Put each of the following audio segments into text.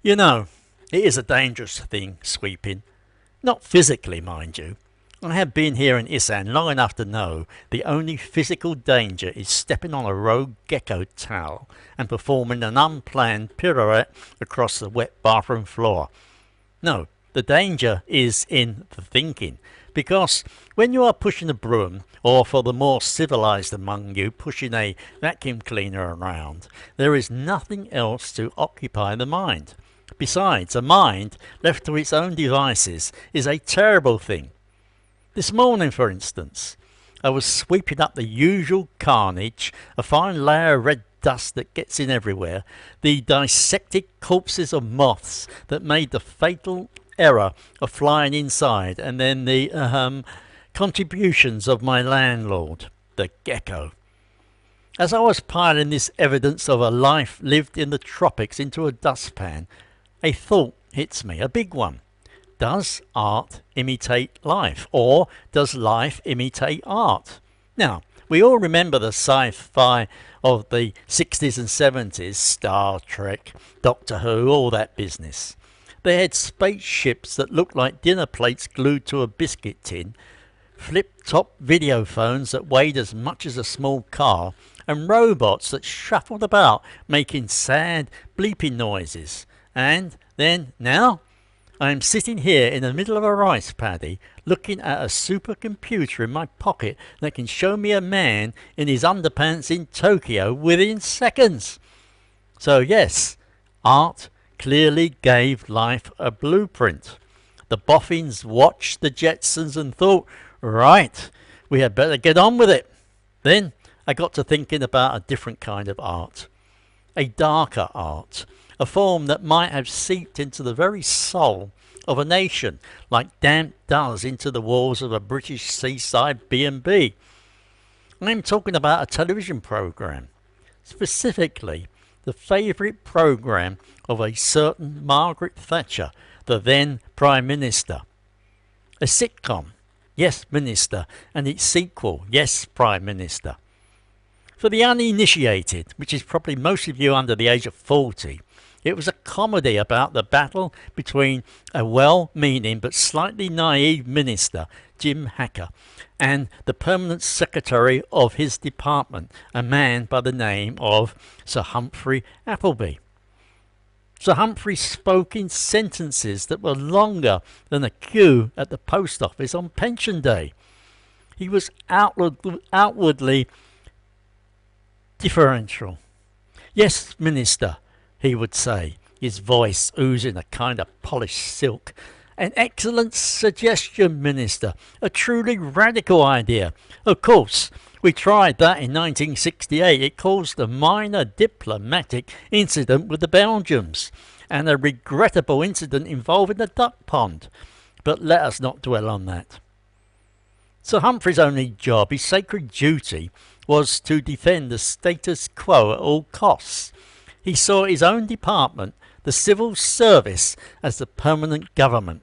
You know, it is a dangerous thing, sweeping. Not physically, mind you. I have been here in Isaan long enough to know the only physical danger is stepping on a rogue gecko towel and performing an unplanned pirouette across the wet bathroom floor. No, the danger is in the thinking, because when you are pushing a broom, or for the more civilized among you, pushing a vacuum cleaner around, there is nothing else to occupy the mind. Besides, a mind left to its own devices is a terrible thing. This morning, for instance, I was sweeping up the usual carnage, a fine layer of red dust that gets in everywhere, the dissected corpses of moths that made the fatal error of flying inside, and then the contributions of my landlord, the gecko. As I was piling this evidence of a life lived in the tropics into a dustpan, a thought hits me, a big one. Does art imitate life, or does life imitate art? Now, we all remember the sci-fi of the 60s and 70s, Star Trek, Doctor Who, all that business. They had spaceships that looked like dinner plates glued to a biscuit tin, flip-top video phones that weighed as much as a small car, and robots that shuffled about making sad bleeping noises. And then, now, I am sitting here in the middle of a rice paddy looking at a supercomputer in my pocket that can show me a man in his underpants in Tokyo within seconds. So yes, art clearly gave life a blueprint. The boffins watched the Jetsons and thought, right, we had better get on with it. Then I got to thinking about a different kind of art. A darker art. A form that might have seeped into the very soul of a nation, like damp does into the walls of a British seaside B&B. I'm talking about a television programme, specifically the favourite programme of a certain Margaret Thatcher, the then Prime Minister. A sitcom, yes, Minister, and its sequel, yes, Prime Minister. For the uninitiated, which is probably most of you under the age of 40, it was a comedy about the battle between a well-meaning but slightly naive minister, Jim Hacker, and the permanent secretary of his department, a man by the name of Sir Humphrey Appleby. Sir Humphrey spoke in sentences that were longer than a queue at the post office on pension day. He was outwardly deferential. Yes, Minister, he would say, his voice oozing a kind of polished silk. An excellent suggestion, Minister. A truly radical idea. Of course, we tried that in 1968. It caused a minor diplomatic incident with the Belgians and a regrettable incident involving the duck pond. But let us not dwell on that. Sir Humphrey's only job, his sacred duty, was to defend the status quo at all costs. He saw his own department, the civil service, as the permanent government.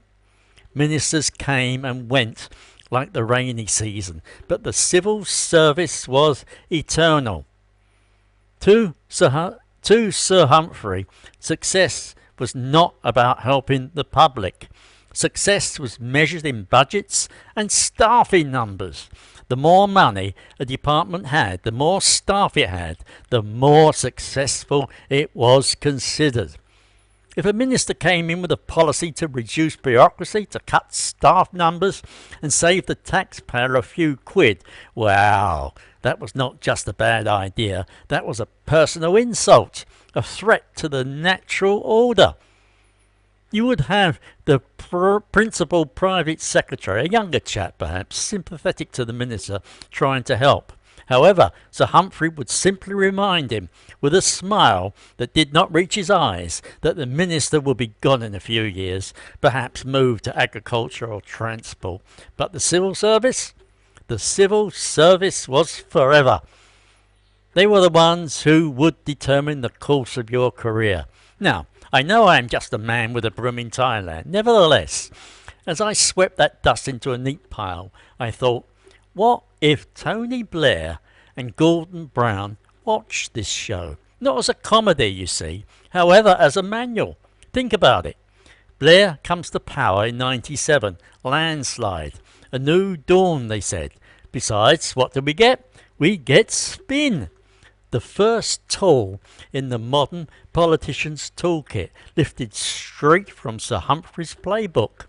Ministers came and went like the rainy season, but the civil service was eternal. To Sir Humphrey, success was not about helping the public. Success was measured in budgets and staffing numbers. The more money a department had, the more staff it had, the more successful it was considered. If a minister came in with a policy to reduce bureaucracy, to cut staff numbers and save the taxpayer a few quid, wow, that was not just a bad idea, that was a personal insult, a threat to the natural order. You would have the principal private secretary, a younger chap perhaps, sympathetic to the minister, trying to help. However, Sir Humphrey would simply remind him, with a smile that did not reach his eyes, that the minister would be gone in a few years, perhaps moved to agriculture or transport. But the civil service? The civil service was forever. They were the ones who would determine the course of your career. Now, I know I am just a man with a broom in Thailand. Nevertheless, as I swept that dust into a neat pile, I thought, what if Tony Blair and Gordon Brown watched this show? Not as a comedy, you see, however, as a manual. Think about it. Blair comes to power in 97. Landslide. A new dawn, they said. Besides, what do we get? We get spin. The first tool in the modern politician's toolkit, lifted straight from Sir Humphrey's playbook.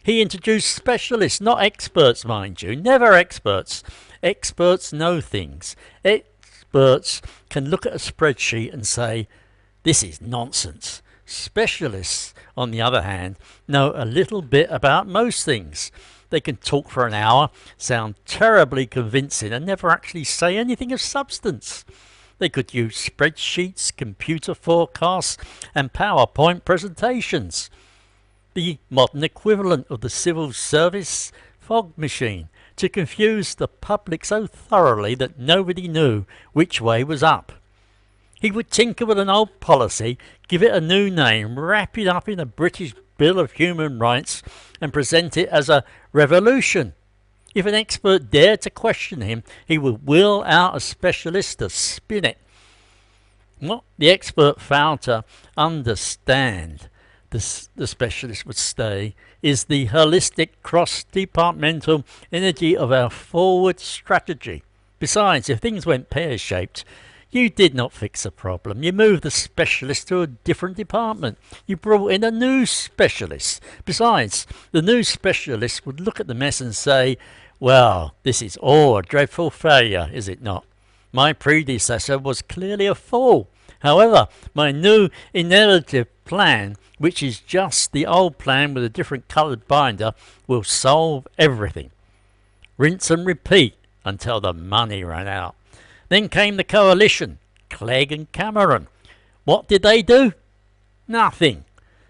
He introduced specialists, not experts, mind you. Never experts. Experts know things. Experts can look at a spreadsheet and say, this is nonsense. Specialists, on the other hand, know a little bit about most things. They can talk for an hour, sound terribly convincing, and never actually say anything of substance. They could use spreadsheets, computer forecasts, and PowerPoint presentations. The modern equivalent of the civil service fog machine to confuse the public so thoroughly that nobody knew which way was up. He would tinker with an old policy, give it a new name, wrap it up in a British Bill of Human Rights and present it as a revolution. If an expert dared to question him, he would wheel out a specialist to spin it. What the expert failed to understand, the specialist would say, is the holistic cross-departmental energy of our forward strategy. Besides, if things went pear-shaped, you did not fix a problem. You moved the specialist to a different department. You brought in a new specialist. Besides, the new specialist would look at the mess and say, well, this is all a dreadful failure, is it not? My predecessor was clearly a fool. However, my new innovative plan, which is just the old plan with a different coloured binder, will solve everything. Rinse and repeat until the money ran out. Then came the coalition, Clegg and Cameron. What did they do? Nothing,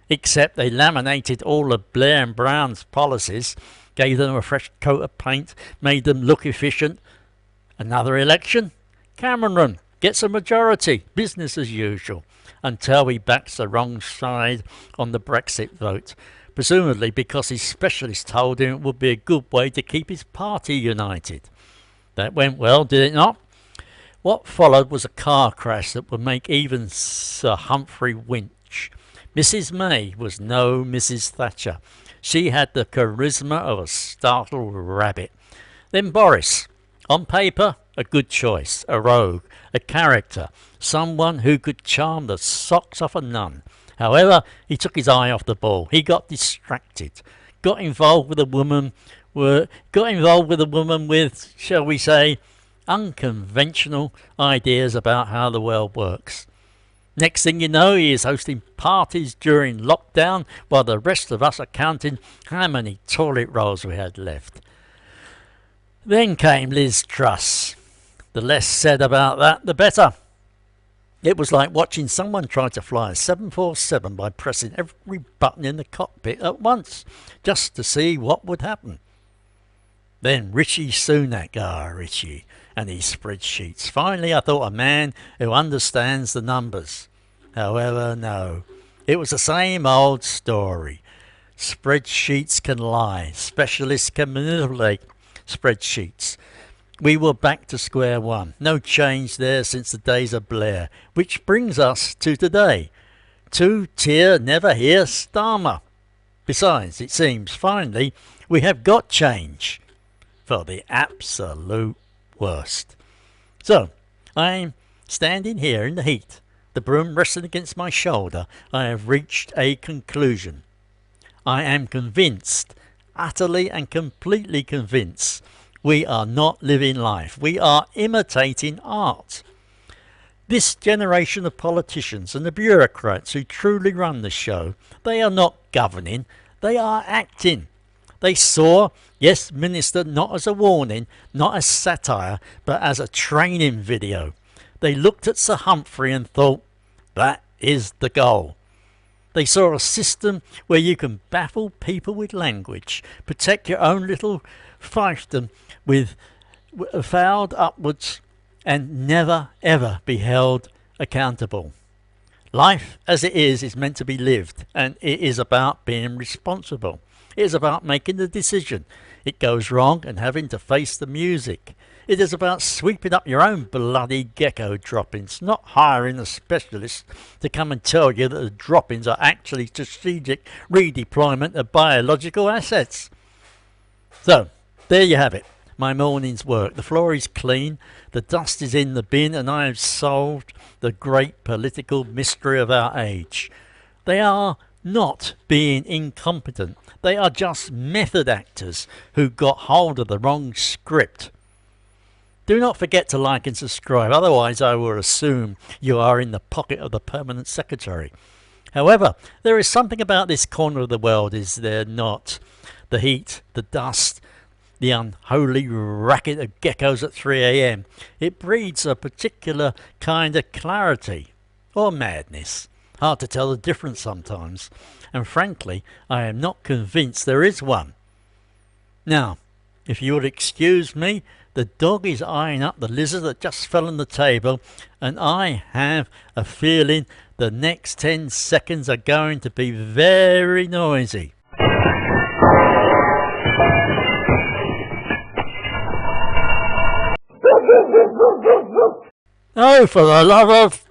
except they laminated all of Blair and Brown's policies, gave them a fresh coat of paint, made them look efficient. Another election? Cameron gets a majority, business as usual, until he backs the wrong side on the Brexit vote, presumably because his specialist told him it would be a good way to keep his party united. That went well, did it not? What followed was a car crash that would make even Sir Humphrey winch. Mrs. May was no Mrs. Thatcher. She had the charisma of a startled rabbit. Then Boris. On paper, a good choice, a rogue, a character, someone who could charm the socks off a nun. However, he took his eye off the ball. He got distracted, got involved with a woman with, shall we say, unconventional ideas about how the world works. Next thing you know, he is hosting parties during lockdown while the rest of us are counting how many toilet rolls we had left. Then came Liz Truss. The less said about that, the better. It was like watching someone try to fly a 747 by pressing every button in the cockpit at once, just to see what would happen. Then Richie Sunak, Richie, and his spreadsheets. Finally, I thought a man who understands the numbers. However, no. It was the same old story. Spreadsheets can lie. Specialists can manipulate spreadsheets. We were back to square one. No change there since the days of Blair. Which brings us to today. Two-tier, never-hear Starmer. Besides, it seems, finally, we have got change. For the absolute worst. So, I'm standing here in the heat, the broom resting against my shoulder. I have reached a conclusion. I am convinced, utterly and completely convinced, we are not living life. We are imitating art. This generation of politicians and the bureaucrats who truly run the show, they are not governing, they are acting. They saw, yes, Minister, not as a warning, not as satire, but as a training video. They looked at Sir Humphrey and thought, that is the goal. They saw a system where you can baffle people with language, protect your own little fiefdom with fouled upwards, and never ever be held accountable. Life as it is meant to be lived, and it is about being responsible. It is about making the decision. It goes wrong and having to face the music. It is about sweeping up your own bloody gecko droppings, not hiring a specialist to come and tell you that the droppings are actually strategic redeployment of biological assets. So, there you have it. My morning's work. The floor is clean, the dust is in the bin, and I have solved the great political mystery of our age. They are not being incompetent. They are just method actors who got hold of the wrong script. Do not forget to like and subscribe, otherwise I will assume you are in the pocket of the permanent secretary. However, there is something about this corner of the world, is there not? The heat, the dust, the unholy racket of geckos at 3 a.m. It breeds a particular kind of clarity, or madness. Hard to tell the difference sometimes, and frankly, I am not convinced there is one. Now, if you would excuse me, the dog is eyeing up the lizard that just fell on the table, and I have a feeling the next 10 seconds are going to be very noisy. Oh, for the love of...